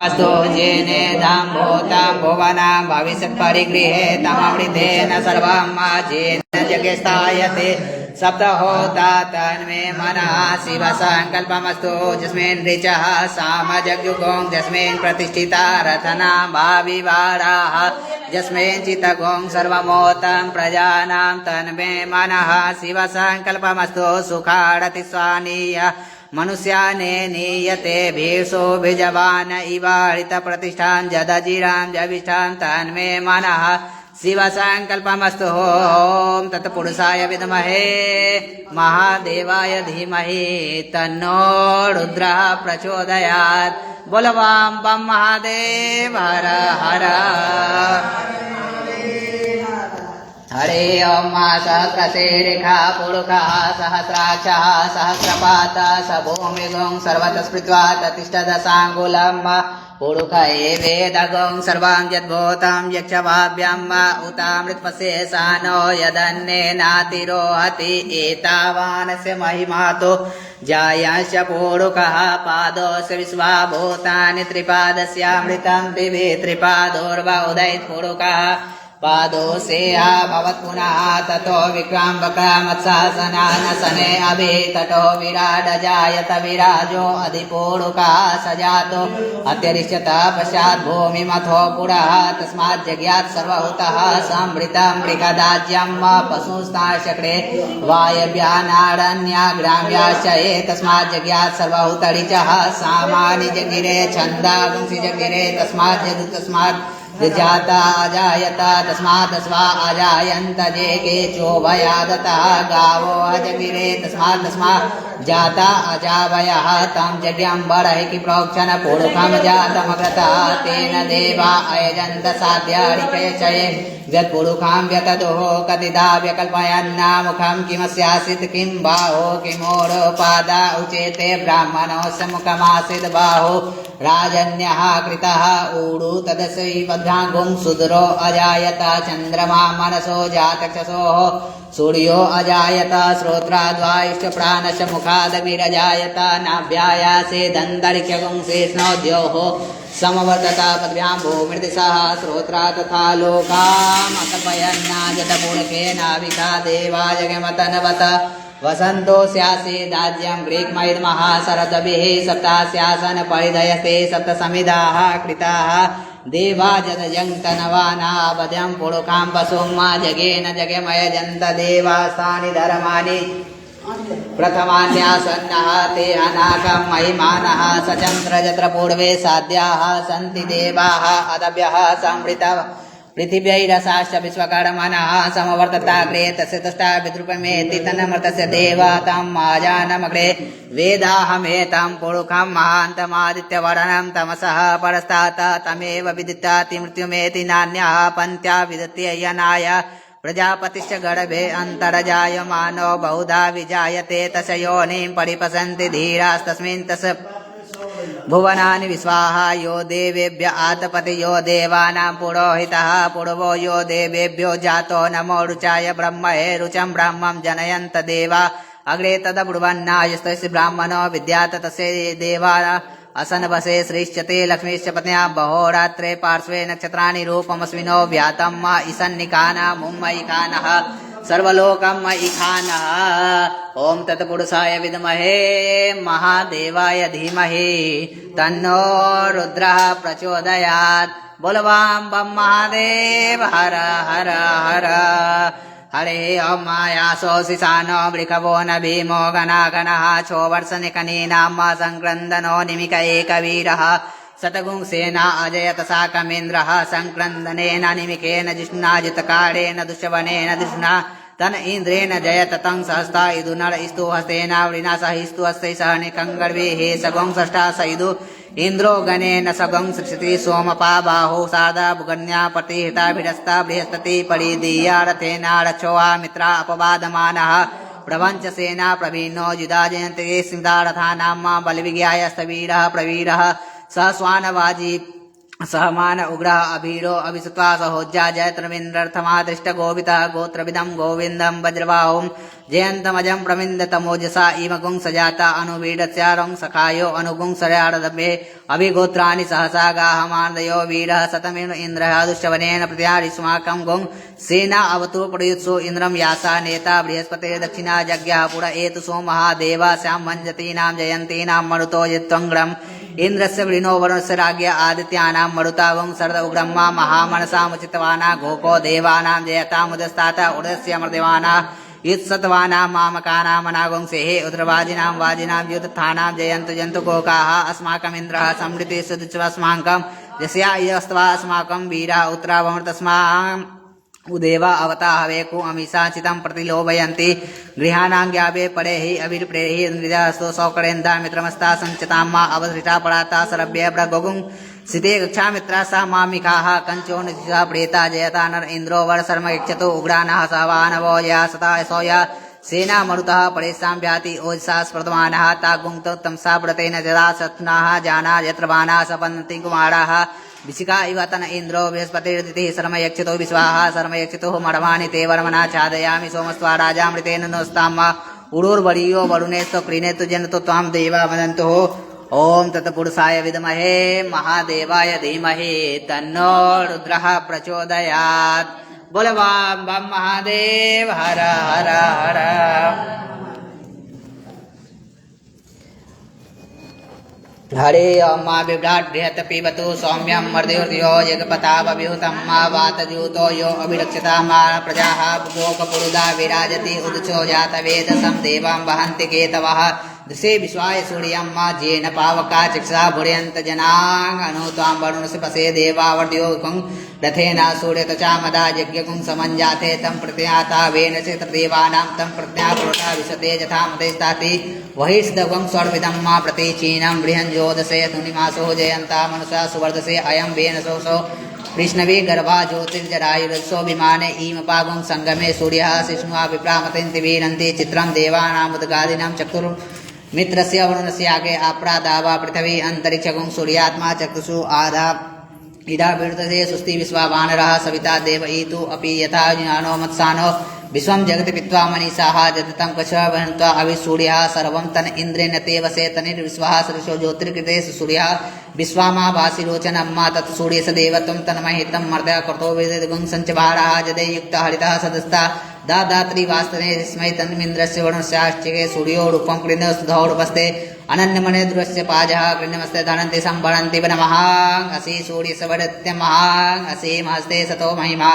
अस्तु जेने दाम्भूतां भुवनां भविष्यत् परिगृहे तममृतेन सर्वं जेन जगे स्थायते सप्तहोता तन्मे मनः शिवसङ्कल्पमस्तु यस्मिन् ऋचः सामजग्युगों यस्मिन् प्रतिष्ठिता रथना भाविवाराः यस्मिन् चित्तगों सर्वमोतं प्रजानां तन्मे मनः शिवसङ्कल्पमस्तु सुखाडति स्वानीय मनुष्याने नीयते भीषो बीजवान इवारित प्रतिष्ठां जदजिरां जविष्ठां तन्मे मनः शिवसङ्कल्पमस्तु ॐ तत्पुरुषाय विद्महे महादेवाय धीमहि तन्नो रुद्रः प्रचोदयात्। बोल वां बम महादेव हर हर। हरे ओम सहस्रशीर्षः पुरुषः सहस्राक्षः सहस्रपातः स भूमिगुं सर्वतः स्मृत्वा ततिष्ठदशाङ्गुलम् पुरुष एवेदगुं सर्वं यद्भूतं यक्षवाभ्यम् उतामृतपशेषानो यदन्नेनातिरोहति एतावानस्य महिमातो जायस्य पुरुषः पादोऽस्य विश्वाभूतानि त्रिपादस्यामृतं दिवि त्रिपादोर्व उदयत् पुरुषः पादोऽस्या भवत् पुनः ततो विक्राम्बकमत्सासनानसने अभि ततो विराड जायत विराजो अधिपूरुषः स जातो अत्यरिष्यत पश्चात् भूमिमथो पुरः तस्मात् जग्यात् सर्वभूतः समृतं बृहदाज्यं पशुस्ताशक्रे वायव्यानारण्या ग्राम्याश्च तस्मात् जग्यात् सर्वभूतरिचः सामानि जगिरे छन्दागुंसि जगिरे तस्मात् जगु तस्मात् जाता अजायता तस्मात् स्वा अजायन्त जे केचो भयादतः गावो अजगिरे तस्मात् जाता अजावयः तं जज्ञं बर्हिः प्रोक्षण पुरुषं जातमग्रतः तेन देवा अयजन्त साध्यारिकयचये व्यत्पुरुषां व्यततुः कतिधा व्यकल्पयन्ना मुखं किमस्यासीत् किं बाहो किमोरोपादा उचेते ब्राह्मणोऽस्य मुखमासीत् बाहो राजन्यः कृतः ऊडु तदसैवभ्राङ्गुं सुदरो अजायत चन्द्रमा मनसो जातचक्षसोः सूर्यो अजायत श्रोत्राद्वायुश्च प्राणश्च मुखादग्निरजायत नाभ्यायासे दन्तरिक्षगुं शेषणोद्योः समवर्तत पद्भ्यां भूमिर्दिशः श्रोत्रा तथा लोकामकल्पयन्नाजतपूर्णकेनाविका देवा जगमतनवत वसन्तो स्यासि दाज्यं ग्रीक्मैर्मः शरदभिः सप्तास्यासन परिधयस्ते सप्तसमिदाः कृताः देवा जदजङ्तनवानावद्यं पुरुषां पशुं जगेन जगमयजन्त देवास्तानि धर्माणि प्रथमान्यासन्नः ते अनाकं महिमानः सचन्द्र यत्र पूर्वे साध्याः सन्ति देवाः अदभ्यः संवृतः पृथिव्यैरसाश्च विश्वकर्मणः समवर्तताग्रे तस्य तष्टा विद्रुपमेति तन्मर्तस्य देवा तं आजानमग्रे वेदाहमेतं पुरुषं महान्तमादित्यवर्णं तमसः परस्तात् तमेव विदित्याति मृत्युमेति नान्यः पन्त्या विदत्ययनाय प्रजापतिश्च गर्भे अन्तर्जायमानो बहुधा विजायते तस्य योनिं परिपसन्ति धीरास्तस्मिन् तस्य भुवनानि विश्वाः यो देवेभ्य आतपति यो देवानां पुरोहितः पूर्वो यो देवेभ्यो जातो नमो रुचाय ब्रह्मणे रुचं ब्रह्मं जनयन्त देवा अग्रे तदब्रुवन्नायस्तस्य ब्राह्मणो विद्यात तस्य देवा असनवसे श्रीश्चते लक्ष्मीश्च पत्न्या बहोरात्रे पार्श्वे नक्षत्राणि रूपमस्मिनो व्यातं ईशन्निकानः मुम्मयिकानः सर्वलोकं मयिखानः ॐ तत्पुरुषाय विद्महे महादेवाय धीमहि तन्नो रुद्रः प्रचोदयात्। बोल वां बम महादेव हर हर हर। हरे ओम मायासोऽसिसानो वृषभो न भीमो गणागणः क्षोवर्षनिकनीनां संक्रन्दनो निमिक एकवीरः शतगुंसेना अजयत साकमेन्द्रः संक्रन्दनेन निमिकेन जिष्णुना जितकारेण दुष्यवनेन दुष्णा तन इंद्रेण जयत तं सहस्ता इदु नर स्तु हस्तेन वृणा सह स्तु हस्ते सह निकङ्गर्भिः सगुं षष्ठा स इदु इंद्रो गणेन सगुं सृक्षति सोमपा बाहु सार्धा भुगन्या प्रतिहिताभिरस्ता बृहस्पति परिदीया रथेन रक्षोआ मित्रा अपवादमानः प्रवंच सेना प्रवीणो युधा जयन्ते स्मिता रथानां बलविज्ञाय स्थवीरः प्रवीरः स स्वानवाजी सहमान उग्रः अभीरो अभिसत्वा सहोज्जा जयत्रमिन्द्रर्थमा दृष्ट गोविता गोत्रविदं गोविन्दं वज्रबाहुं जयन्तमजं प्रमिन्दतमोजसा इमगुं सजाता अनुवीडस्यारं सखायो अनुगुं सरयाडदभे अभिगोत्राणि सहसा गाहमानदयो वीरः शतमिन इन्द्रः दुष्टवनेन प्रत्यारिस्माकं गुं सेना अवतु प्रयुत्सु इन्द्रं यासा नेता बृहस्पतिर्दक्षिणा जज्ञः पुर एतुसो महादेवा स्यां मञ्जतीनां जयन्तीनां मरुतो यत्त्वङ्ग्रम् इंद्रस्य वृणो वरुणस्य राज्ञ आदित्यानां मरुतावं शरद उग्रमा महामनसामुचितवाना घोको देवानां जयतामुदस्तात उदस्य मर्देवाना युत्सत्वानां मामकानामनागुंसेः उद्रवाजिनां वाजिनां युत्थानां जयन्तु जन्तु गोकाः अस्माकमिन्द्रः समृद्धि सुदिच्वस्माकं यस्या यस्त्वा अस्माकं वीरः उत्तरावमृतस्माम् उदेवा अवता हवेकु अमीषाचितं प्रतिलोभयन्ति गृहाणाज्ञावे परे हि अविर्प्रेहि नृजास्तो सौकरेन्दा मित्रमस्ता संचताम्मा अवधृता पराता सरभ्य प्रगुं सिते कक्षामित्रा सा मामिकाः कंचो निजा प्रेता जयता नर इन्द्रो वर शर्म इच्छतु उग्रानः सहवानवो या सता सौया सेना मरुतः परेशां व्याति ओजसा स्पर्धमानः तागुंत तमसा व्रतेन जदा सत्नाः जाना यत्र बाणाः सपन्ति कुमाराः विशिका इव तन इंद्रो बृहस्पतिर्दितिः शर्मयक्षितो विश्वाः शर्मयक्षितो मर्माणि ते वर्मणा छादयामि सोमस्त्वा राजामृतेन नोस्ताम्मा उरुर्वरीयो वरुणेस्तो क्रीणेतु जनतो त्वां देवा वदन्तु ओम तत्पुरुषाय विद्महे महादेवाय धीमहि तन्नो रुद्रः प्रचोदयात्। बोल बम बम महादेव हर हर हर। हरे अम्मा बिभ्राट बृहत् पिबतु सौम्यं मर्दयोर्यो जगपतावव्यूतं मा वातजूतो यो अभिरक्षता मा प्रजाः गोकपुरुदा विराजति उदचो जातवेदसं देवां वहन्ति केतवः दृशे विश्वाय सूर्यं मा जेन पावका चिक्षा भुर्यन्त जनाङ् अनु त्वां वरुणस्य पसे देवावर्ध्यो कुं रथेन सूर्यतचा मदा यज्ञकुं समञ्जाते तं प्रत्याता वेन च देवानां तं प्रत्यापुरता विशते यथा मतेस्ताति वहिष्ठवं स्वर्विदं मा प्रतीचीनं बृहञ्जोदसे तुनिमासो जयन्ता मनुषा सुवर्धसे अयं वेन सोऽसो कृष्णवे गर्भा ज्योतिर्जरायुरसो विमाने ईमपागुं संगमे सूर्यः शिष्णुः विप्रामतेन्ति वीरन्ति चित्रं देवानामुदगादिनां चक्षुर्मित्रस्य वरुणस्य आगे आप्रादावा पृथिवी अन्तरिक्षगुं सूर्यात्मा चक्षुषु आधा इडा विर्तसे सुस्ति विश्वावानरः सविता देवयितु अपि यथा ज्ञानो मत्सानो विश्वं जगति पित्वा मनीषाः जगतं कशवहन्त्वा अविसूर्यः सर्वं तन इन्द्रेण ते वसे तनिर्विश्वः सदृशो ज्योतिर्कृते सूर्यः विश्वामा वासिरोचनम्मा तत् सूर्यस देवत्वं तन्महितं मर्दः कृतो वेदगुं सञ्चभारः जदे युक्तः हरितः सदस्ता दादात्री वास्तने स्मै तन्मिन्द्रस्य वरुणस्याश्चिके सूर्यो रूपं कृण्यस्तुधौरुपस्ते अनन्यमने दुरस्य पाजः कृण्यमस्ते धनन्ति सम्भरन्ति वनमहां असि सूर्यसवडत्यमहां असि महस्ते सतो महिमा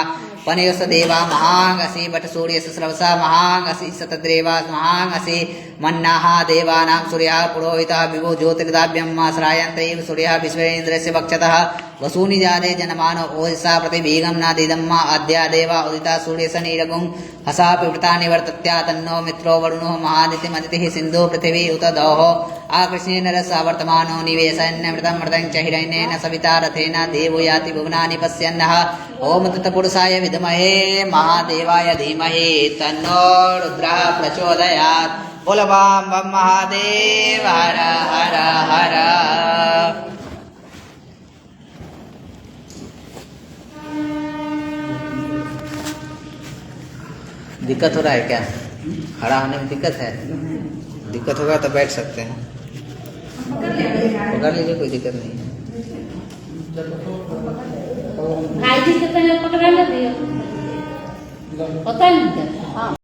पनयोस देवा महां असि बट सूर्यस स्रवसा महां असि सतद्रेवा महां असि मन्नाः देवानां सूर्यः पुरोहितः विभो ज्योतिर्दाभ्यं श्रायन्ते सूर्यः विश्वेन्द्रस्य वक्षतः वसूनि जाते जनमानो ओजसा प्रतिभीगं नादिदं मा अद्या देवा उदिता सूर्यसनीरगुं हसा पिबृता निवर्तत्या तन्नो मित्रो वरुणो महादितिमदितिः सिन्धु पृथिवी उत दौः आकृष्णेन रसः वर्तमानो निवेशयन्नमृतं मृतं च हिरण्येन सविता रथेन देवो याति भुवनानि पश्यन्नः ओम तत्पुरुषाय विद्महे महादेवाय धीमहि तन्नो रुद्रः प्रचोदयात्। बोल बम बम महादेव हर हर हर। दिक्कत हो रहा है क्या? खड़ा होने में दिक्कत है? दिक्कत होगा तो बैठ सकते हैं, पकड़ लीजिए, कोई दिक्कत नहीं है। भाई जी से पहले पकड़ा लेते पता नहीं क्या।